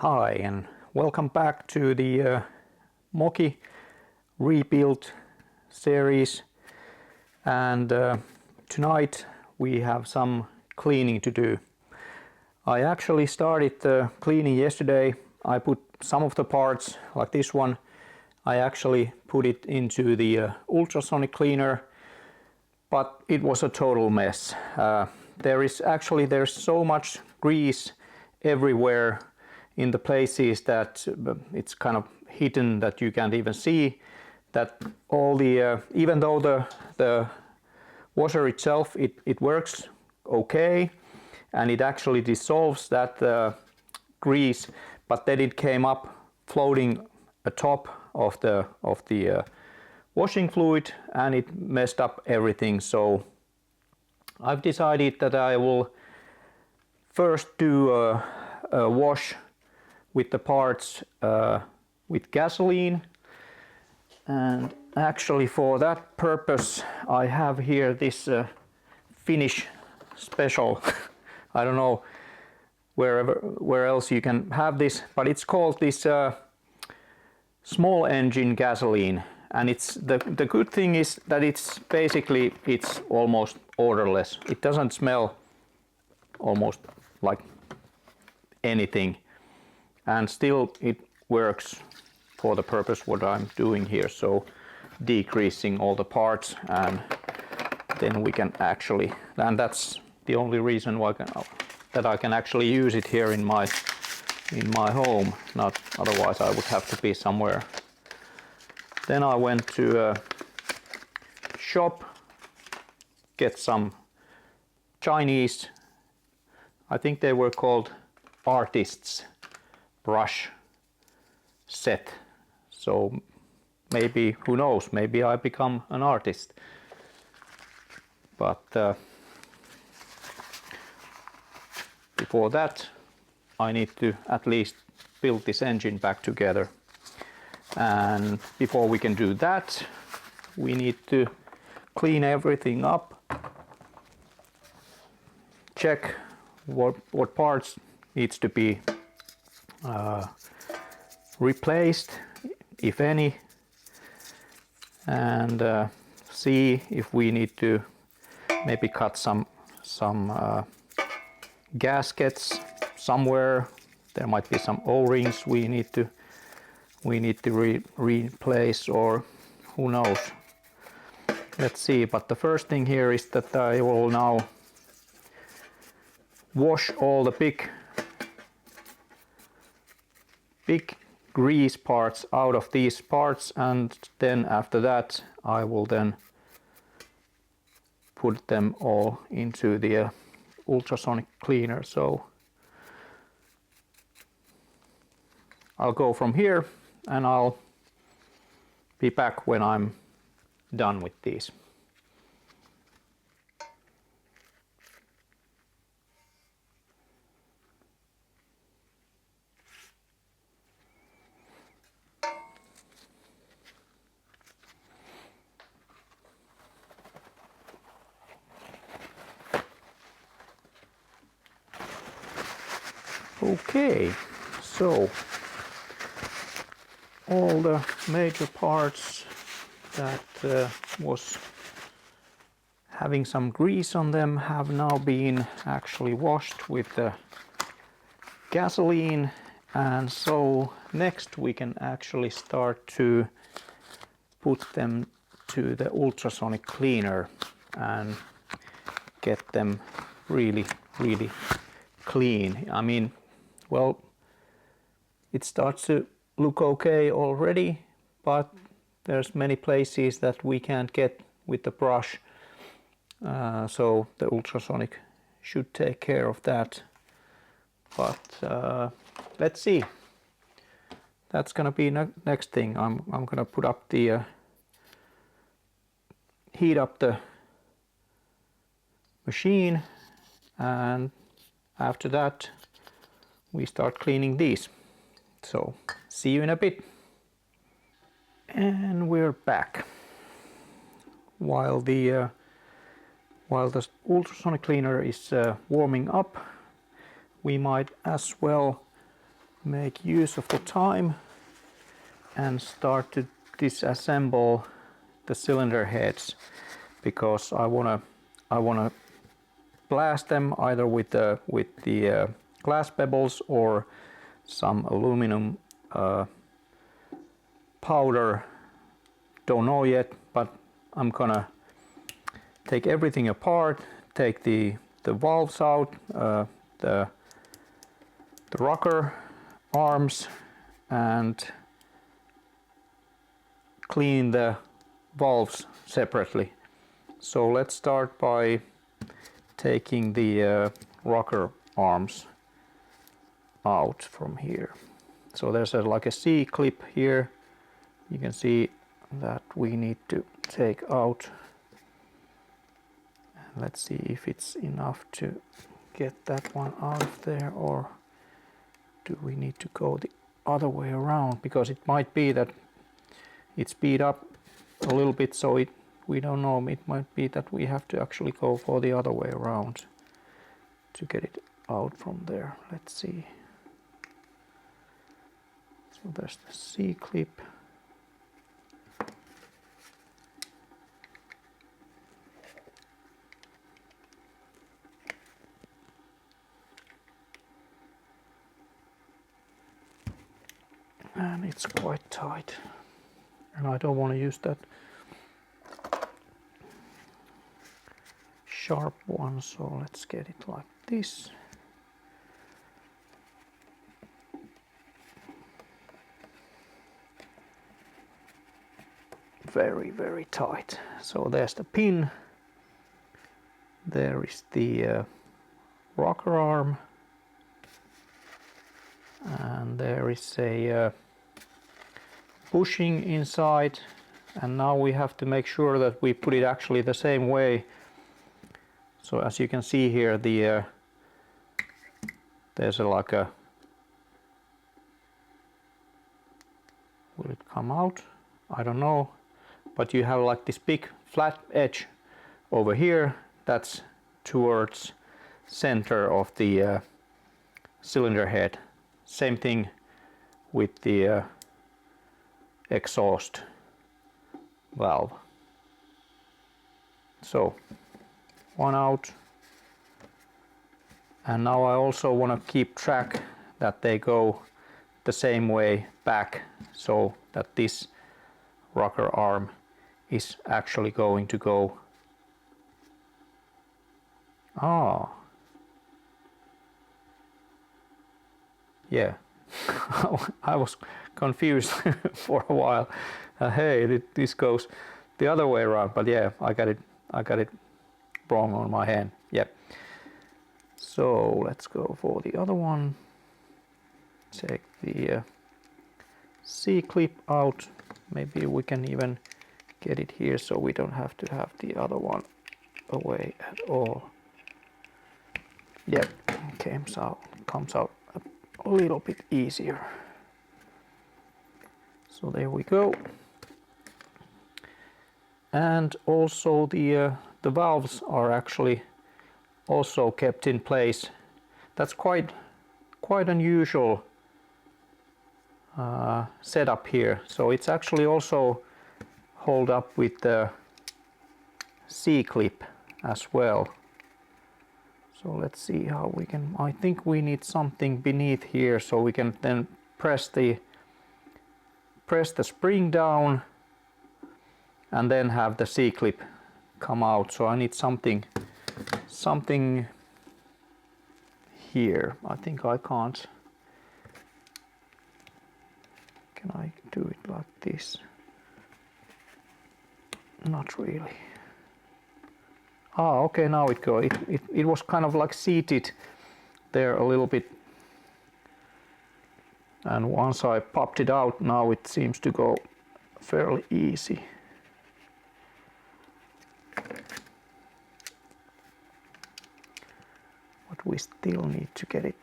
Hi and welcome back to the Moki rebuild series, and tonight we have some cleaning to do. I actually started the cleaning yesterday. I put some of the parts, like this one, I actually put it into the ultrasonic cleaner, but it was a total mess. There's so much grease everywhere in the places that it's kind of hidden that you can't even see, that all the even though the washer itself it works okay and it actually dissolves that grease, but then it came up floating atop of the washing fluid and it messed up everything. So I've decided that I will first do a wash with the parts with gasoline, and actually for that purpose I have here this Finnish special I don't know where else you can have this, but it's called this small engine gasoline, and it's the good thing is that it's almost odorless. It doesn't smell almost like anything, and still it works for the purpose what I'm doing here, so decreasing all the parts, and then we can actually, and that's the only reason why that I can actually use it here in my home, not otherwise I would have to be somewhere. Then I went to a shop, get some Chinese, I think they were called artists brush set, so maybe, who knows, maybe I become an artist. But before that I need to at least build this engine back together, and before we can do that we need to clean everything up, check what parts needs to be replaced, if any, and see if we need to maybe cut some gaskets somewhere. There might be some O-rings we need to replace, or who knows. Let's see. But the first thing here is that I will now wash all the big grease parts out of these parts, and then after that I will then put them all into the ultrasonic cleaner. So I'll go from here and I'll be back when I'm done with these. Okay, so all the major parts that was having some grease on them have now been actually washed with the gasoline, and so next we can actually start to put them to the ultrasonic cleaner and get them really clean. I mean, well, it starts to look okay already, but there's many places that we can't get with the brush, so the ultrasonic should take care of that. But let's see. That's gonna be next thing. I'm gonna put up the heat up the machine, and after that we start cleaning these. So see you in a bit. And we're back. While the ultrasonic cleaner is warming up, we might as well make use of the time and start to disassemble the cylinder heads, because I wanna blast them either with the glass pebbles or some aluminum powder. Don't know yet, but I'm gonna take everything apart, take the valves out, the rocker arms, and clean the valves separately. So let's start by taking the rocker arms out from here. So there's like a C-clip here. You can see that we need to take out. Let's see if it's enough to get that one out of there, or do we need to go the other way around, because it might be that it's speed up a little bit, so we don't know, it might be that we have to actually go for the other way around to get it out from there. Let's see. So there's the C-clip. And it's quite tight, and I don't want to use that sharp one, so let's get it like this. Very, very tight. So there's the pin, there is the rocker arm, and there is a bushing inside, and now we have to make sure that we put it actually the same way. So as you can see here, there's like a, will it come out? I don't know, but you have like this big flat edge over here that's towards center of the cylinder head. Same thing with the exhaust valve. So one out, and now I also want to keep track that they go the same way back, so that this rocker arm is actually going to go. Ah, yeah. I was confused for a while. Hey, this goes the other way around, but yeah, I got it wrong on my hand. Yep. So let's go for the other one. Take the C-clip out. Maybe we can even get it here so we don't have to have the other one away at all. Yep, comes out a little bit easier. So there we go. And also the valves are actually also kept in place. That's quite unusual setup here. So it's actually also hold up with the C-clip as well. So let's see how we can, I think we need something beneath here so we can then press the spring down and then have the C-clip come out. So I need something here. I think I can't. Can I do it like this? Not really. Ah, okay, now it goes. It was kind of like seated there a little bit. And once I popped it out, now it seems to go fairly easy. But we still need to get it.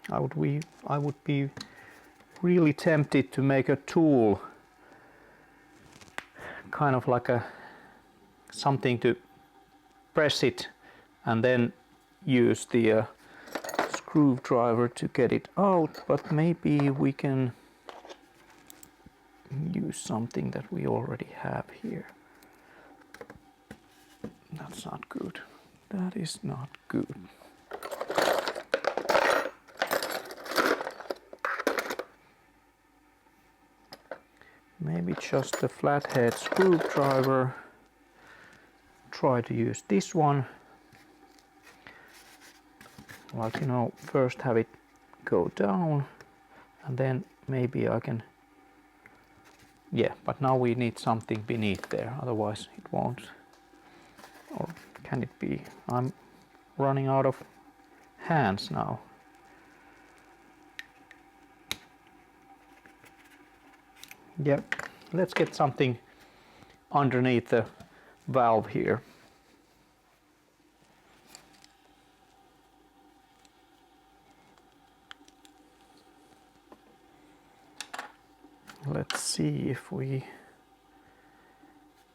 I would be really tempted to make a tool, kind of like something to press it and then use the screwdriver to get it out, but maybe we can use something that we already have here. That's not good. That is not good. Maybe just a flathead screwdriver. Try to use this one. Like, you know, first have it go down and then maybe I can, yeah, but now we need something beneath there, otherwise it won't. Or can it be? I'm running out of hands now. Yep, let's get something underneath the valve here. Let's see if we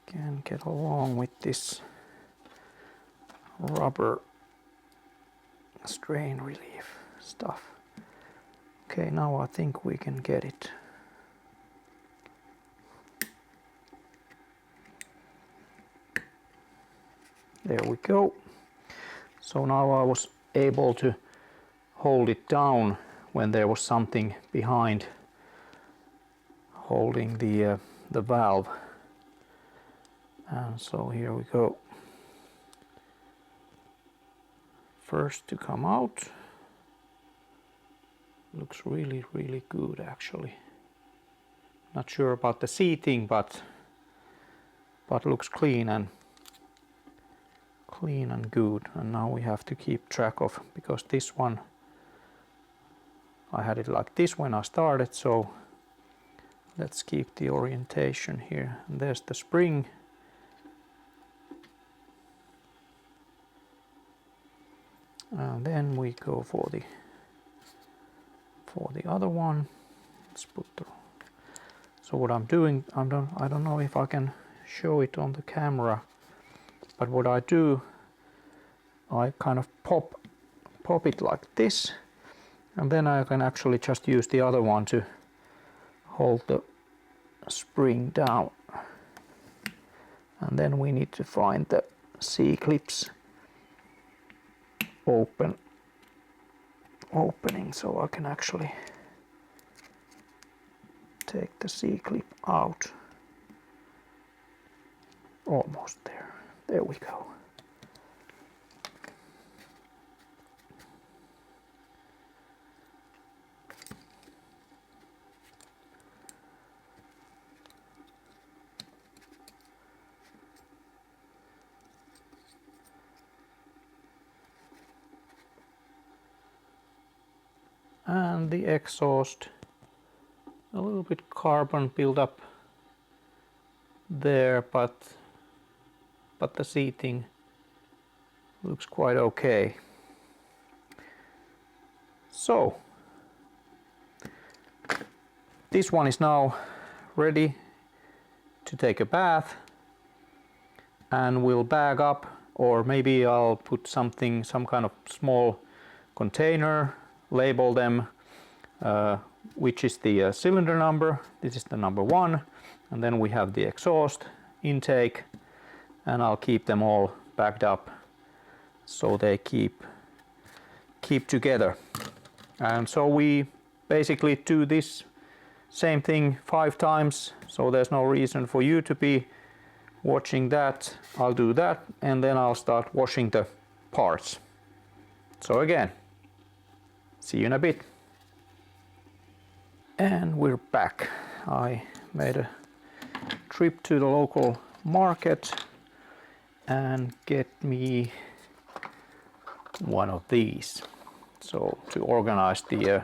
can get along with this rubber strain relief stuff. Okay, now I think we can get it. There we go. So now I was able to hold it down when there was something behind holding the valve. And so here we go. First to come out. Looks really, really good actually. Not sure about the seating, but looks clean and good. And now we have to keep track of, because this one I had it like this when I started, so let's keep the orientation here. And there's the spring. And then we go for the other one. Let's put the. So what I'm doing, I don't know if I can show it on the camera, but what I do, I kind of pop it like this, and then I can actually just use the other one to hold the spring down. And then we need to find the C-clips opening, so I can actually take the C-clip out. Almost there. There we go. And the exhaust, a little bit carbon buildup there, but the seating looks quite okay. So this one is now ready to take a bath, and we'll bag up, or maybe I'll put some kind of small container, label them, which is the cylinder number. This is the number 1, and then we have the exhaust, intake, and I'll keep them all backed up so they keep together. And so we basically do this same thing 5 times, so there's no reason for you to be watching that. I'll do that, and then I'll start washing the parts. So again, see you in a bit. And we're back. I made a trip to the local market and get me one of these. So to organize the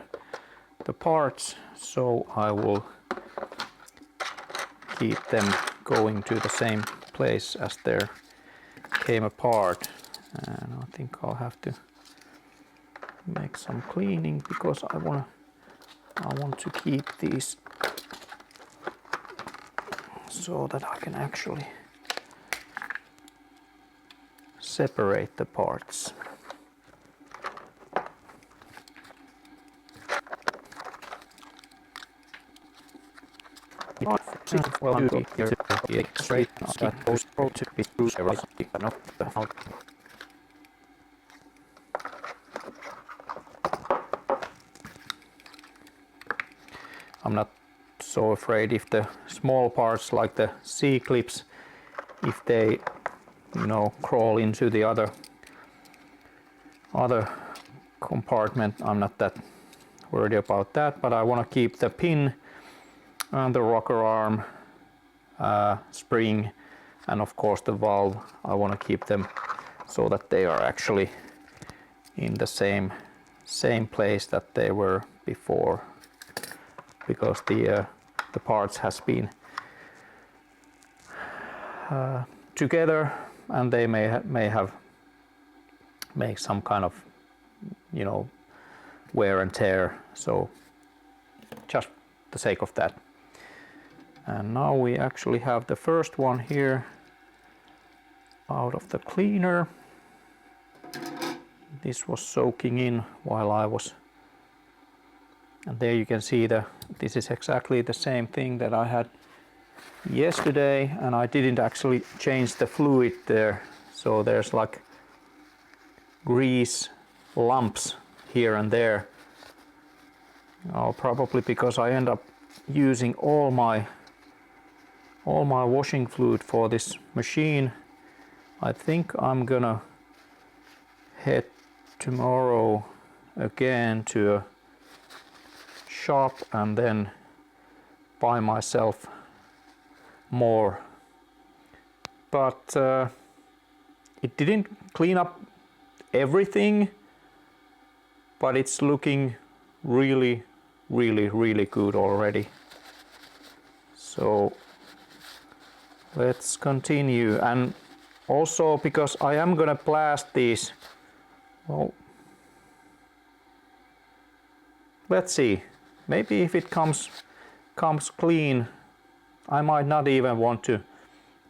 parts, so I will keep them going to the same place as they came apart. And I think I'll have to make some cleaning, because I want to keep these so that I can actually separate the parts. Well, straight to be I'm not so afraid if the small parts like the C-clips, if they, you know, crawl into the other compartment. I'm not that worried about that, but I want to keep the pin and the rocker arm, spring, and of course the valve. I want to keep them so that they are actually in the same place that they were before, because the parts has been together and they may have make some kind of, you know, wear and tear, so just the sake of that. And now we actually have the first one here out of the cleaner. This was soaking in while I was, and there you can see this is exactly the same thing that I had yesterday, and I didn't actually change the fluid there, so there's like grease lumps here and there. Probably because I end up using all my washing fluid for this machine. I think I'm gonna head tomorrow again to a shop and then buy myself more. But it didn't clean up everything, but it's looking really good already. So let's continue. And also because I am gonna blast these, well, let's see, maybe if it comes clean, I might not even want to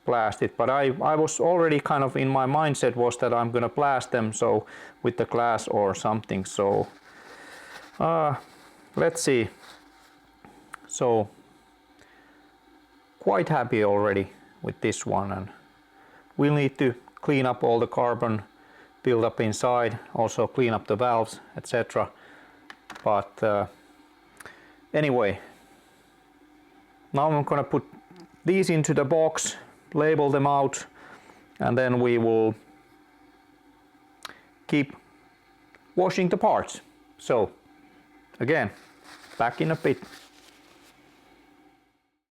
blast it, but I was already kind of in my mindset was that I'm gonna blast them, so with the glass or something. So let's see. So quite happy already with this one, and we'll need to clean up all the carbon build up inside, also clean up the valves, etc. But anyway, now I'm gonna put these into the box, label them out, and then we will keep washing the parts. So again, back in a bit.